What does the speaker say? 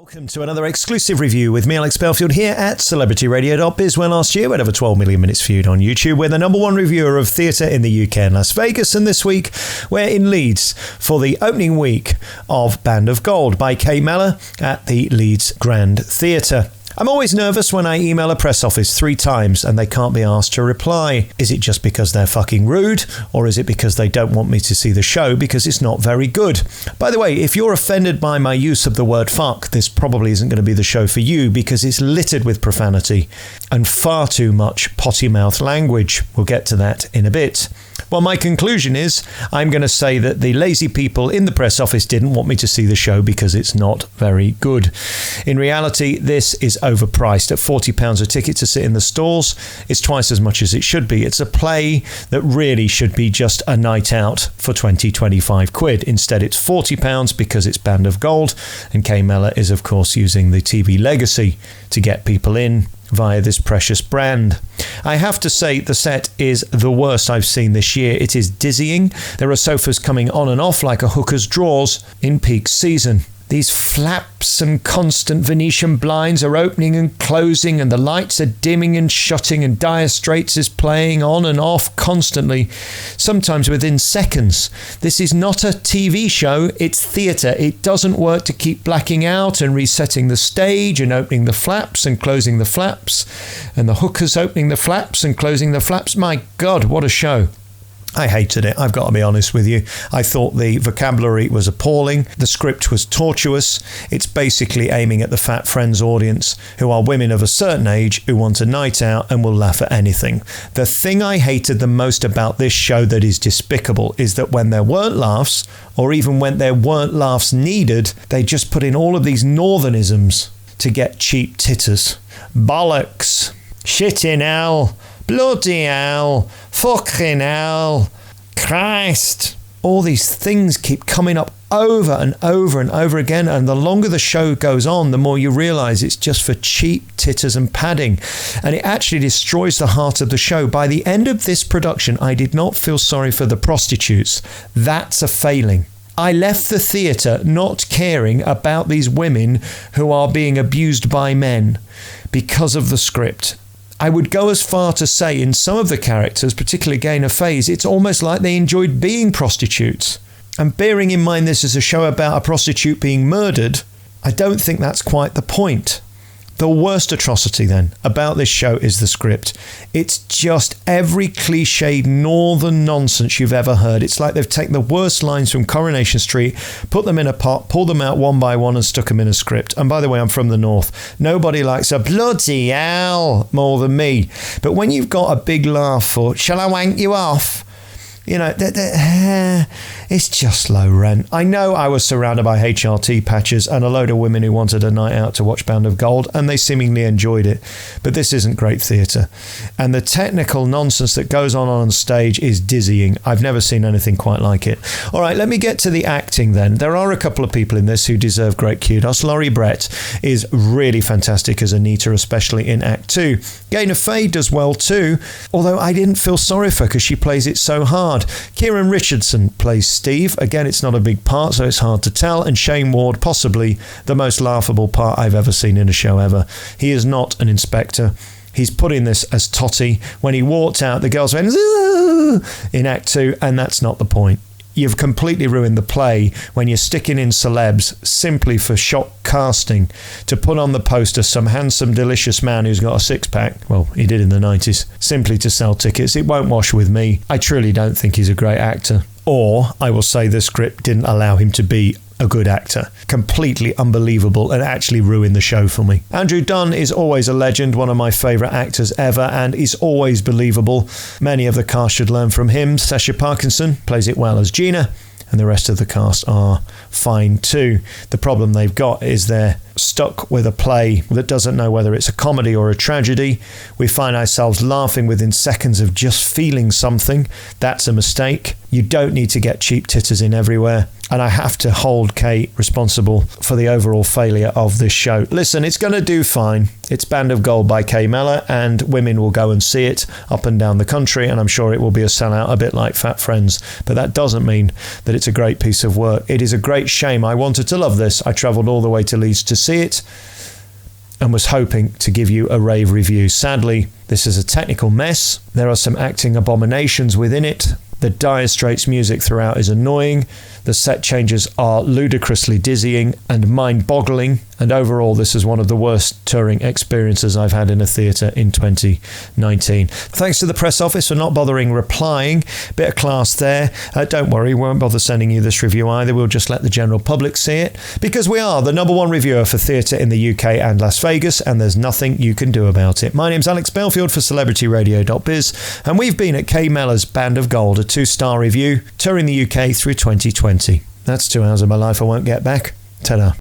Welcome to another exclusive review with me, Alex Belfield, here at celebrityradio.biz, where last year we had over 12 million minutes viewed on YouTube. We're the number one reviewer of theatre in the UK and Las Vegas, and this week we're in Leeds for the opening week of Band of Gold by Mellor at the Leeds Grand Theatre. I'm always nervous when I email a press office 3 times and they can't be asked to reply. Is it just because they're fucking rude, or is it because they don't want me to see the show because it's not very good? By the way, if you're offended by my use of the word fuck, this probably isn't going to be the show for you because it's littered with profanity and far too much potty mouth language. We'll get to that in a bit. Well, my conclusion is I'm going to say that the lazy people in the press office didn't want me to see the show because it's not very good. In reality, this is overpriced at £40 a ticket to sit in the stalls. It's twice as much as it should be. It's a play that really should be just a night out for 25 quid. Instead, it's £40 because it's Band of Gold, and Mellor is, of course, using the TV legacy to get people in via this precious brand. I have to say the set is the worst I've seen this year. It is dizzying. There are sofas coming on and off like a hooker's drawers in peak season. These flaps and constant Venetian blinds are opening and closing, and the lights are dimming and shutting, and Dire Straits is playing on and off constantly, sometimes within seconds. This is not a TV show, it's theatre. It doesn't work to keep blacking out and resetting the stage and opening the flaps and closing the flaps, and the hookers opening the flaps and closing the flaps. My God, what a show. I hated it, I've got to be honest with you. I thought the vocabulary was appalling. The script was tortuous. It's basically aiming at the Fat Friends audience, who are women of a certain age who want a night out and will laugh at anything. The thing I hated the most about this show that is despicable is that when there weren't laughs, or even when there weren't laughs needed, they just put in all of these northernisms to get cheap titters. Bollocks. Shit in hell. Bloody hell, fucking hell, Christ. All these things keep coming up over and over and over again, and the longer the show goes on, the more you realise it's just for cheap titters and padding, and it actually destroys the heart of the show. By the end of this production, I did not feel sorry for the prostitutes. That's a failing. I left the theatre not caring about these women who are being abused by men because of the script. I would go as far to say in some of the characters, particularly Gaynor Faye's, it's almost like they enjoyed being prostitutes. And bearing in mind this is a show about a prostitute being murdered, I don't think that's quite the point. The worst atrocity then about this show is the script. It's just every cliched northern nonsense you've ever heard. It's like they've taken the worst lines from Coronation Street, put them in a pot, pulled them out one by one and stuck them in a script. And by the way, I'm from the north. Nobody likes a bloody hell more than me. But when you've got a big laugh for, shall I wank you off? You know, it's just low rent. I know I was surrounded by HRT patches and a load of women who wanted a night out to watch Band of Gold, and they seemingly enjoyed it. But this isn't great theatre. And the technical nonsense that goes on stage is dizzying. I've never seen anything quite like it. All right, let me get to the acting then. There are a couple of people in this who deserve great kudos. Laurie Brett is really fantastic as Anita, especially in Act 2. Gaynor Faye does well too, although I didn't feel sorry for her because she plays it so hard. Kieran Richardson plays Steve. Again, it's not a big part, so it's hard to tell. And Shane Ward, possibly the most laughable part I've ever seen in a show ever. He is not an inspector. He's put in this as Totty. When he walked out, the girls went in Act 2, and that's not the point. You've completely ruined the play when you're sticking in celebs simply for shock casting to put on the poster some handsome, delicious man who's got a six-pack. Well, he did in the 90s. Simply to sell tickets. It won't wash with me. I truly don't think he's a great actor. Or, I will say the script didn't allow him to be a good actor. Completely unbelievable and actually ruined the show for me. Andrew Dunn is always a legend, one of my favourite actors ever, and he's always believable. Many of the cast should learn from him. Sasha Parkinson plays it well as Gina, and the rest of the cast are fine too. The problem they've got is they're stuck with a play that doesn't know whether it's a comedy or a tragedy. We find ourselves laughing within seconds of just feeling something. That's a mistake. You don't need to get cheap titters in everywhere. And I have to hold Kate responsible for the overall failure of this show. Listen, it's going to do fine. It's Band of Gold by Mellor, and women will go and see it up and down the country, and I'm sure it will be a sellout, a bit like Fat Friends. But that doesn't mean that it's a great piece of work. It is a great shame. I wanted to love this. I travelled all the way to Leeds to see it and was hoping to give you a rave review. Sadly, this is a technical mess. There are some acting abominations within it. The Dire Straits music throughout is annoying. The set changes are ludicrously dizzying and mind-boggling. And overall, this is one of the worst touring experiences I've had in a theatre in 2019. Thanks to the press office for not bothering replying. Bit of class there. Don't worry, we won't bother sending you this review either. We'll just let the general public see it. Because we are the #1 reviewer for theatre in the UK and Las Vegas, and there's nothing you can do about it. My name's Alex Belfield for CelebrityRadio.biz, and we've been at Kay Mellor's Band of Gold, a 2-star review, touring the UK through 2020. That's 2 hours of my life I won't get back. Ta-da.